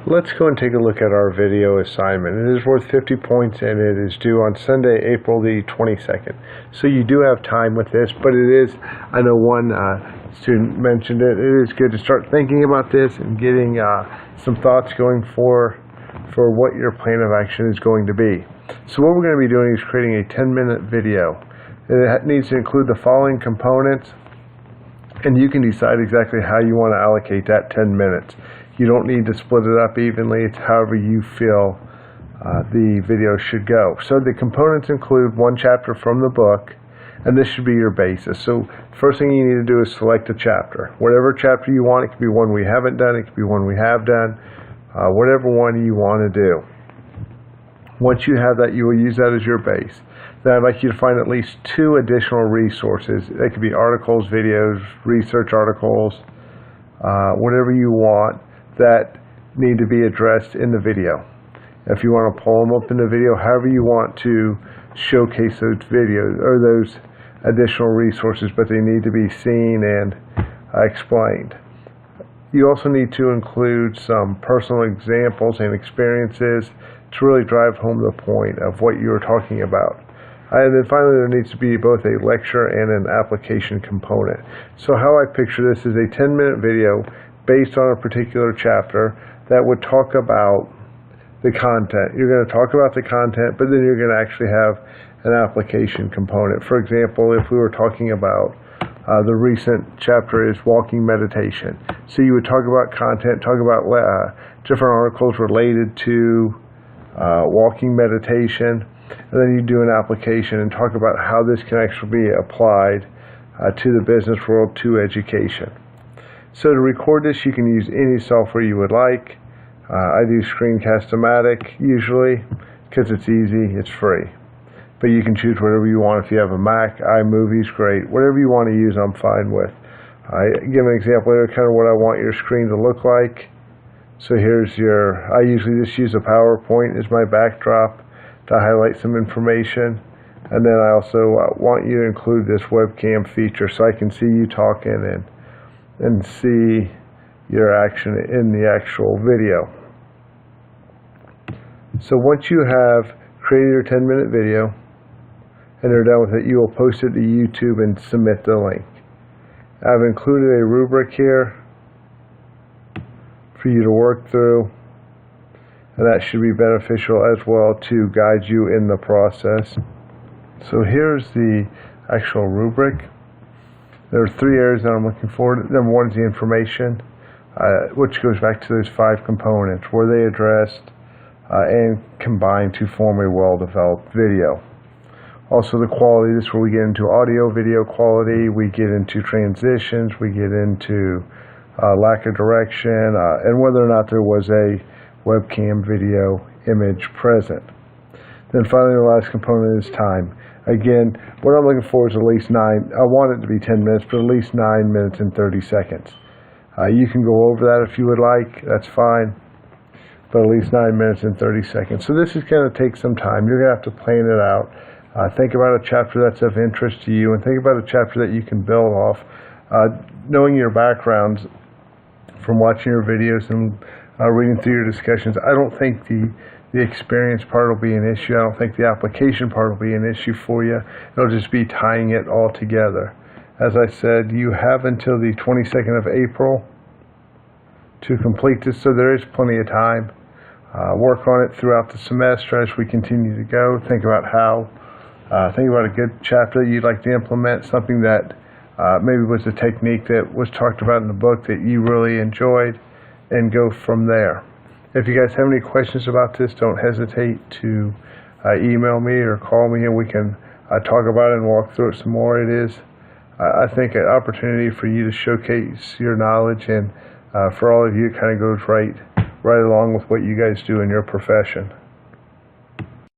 Let's go and take a look at our video assignment. It is worth 50 points and it is due on Sunday, April the 22nd. So you do have time with this, but it is, I know one student mentioned it is good to start thinking about this and getting some thoughts going for what your plan of action is going to be. So what we're going to be doing is creating a 10-minute video. It needs to include the following components, and you can decide exactly how you want to allocate that 10 minutes. You don't need to split it up evenly. It's however you feel the video should go. So the components include one chapter from the book, and this should be your basis. So first thing you need to do is select a chapter. Whatever chapter you want, it could be one we haven't done, it could be one we have done, whatever one you want to do. Once you have that, you will use that as your base. Then I'd like you to find at least 2 additional resources. They could be articles, videos, research articles, whatever you want that need to be addressed in the video. If you want to pull them up in the video, however you want to showcase those videos or those additional resources, but they need to be seen and explained. You also need to include some personal examples and experiences to really drive home the point of what you're talking about. And then finally, there needs to be both a lecture and an application component. So how I picture this is a 10-minute video based on a particular chapter that would talk about the content. You're going to talk about the content, but then you're going to actually have an application component. For example, if we were talking about the recent chapter is walking meditation. So you would talk about content, talk about different articles related to walking meditation, and then you do an application and talk about how this can actually be applied to the business world, to education. So to record this, you can use any software you would like. I do Screencast-O-Matic usually because it's easy, it's free. But you can choose whatever you want. If you have a Mac, iMovie's great. Whatever you want to use, I'm fine with. I give an example here, kind of what I want your screen to look like. So here's I usually just use a PowerPoint as my backdrop to highlight some information. And then I also want you to include this webcam feature so I can see you talking and see your action in the actual video. So once you have created your 10-minute video and are done with it, you will post it to YouTube and submit the link. I've included a rubric here for you to work through, and that should be beneficial as well to guide you in the process. So here's the actual rubric. There are 3 areas that I'm looking for. Number 1 is the information, which goes back to those 5 components. Were they addressed and combined to form a well-developed video? Also the quality. This is where we get into audio, video quality. We get into transitions. We get into lack of direction and whether or not there was a webcam video image present. Then finally, the last component is time. Again, what I'm looking for is at least 9, I want it to be 10 minutes, but at least 9 minutes and 30 seconds. You can go over that if you would like, that's fine, but at least 9 minutes and 30 seconds. So this is going to take some time. You're going to have to plan it out. Think about a chapter that's of interest to you, and think about a chapter that you can build off. Knowing your backgrounds from watching your videos and reading through your discussions, I don't think the experience part will be an issue. I don't think the application part will be an issue for you. It'll just be tying it all together. As I said, you have until the 22nd of April to complete this, so there is plenty of time. Work on it throughout the semester as we continue to go. Think about think about a good chapter that you'd like to implement, something that maybe was a technique that was talked about in the book that you really enjoyed, and go from there. If you guys have any questions about this, don't hesitate to email me or call me and we can talk about it and walk through it some more. It is, I think, an opportunity for you to showcase your knowledge, and for all of you, it kind of goes right along with what you guys do in your profession.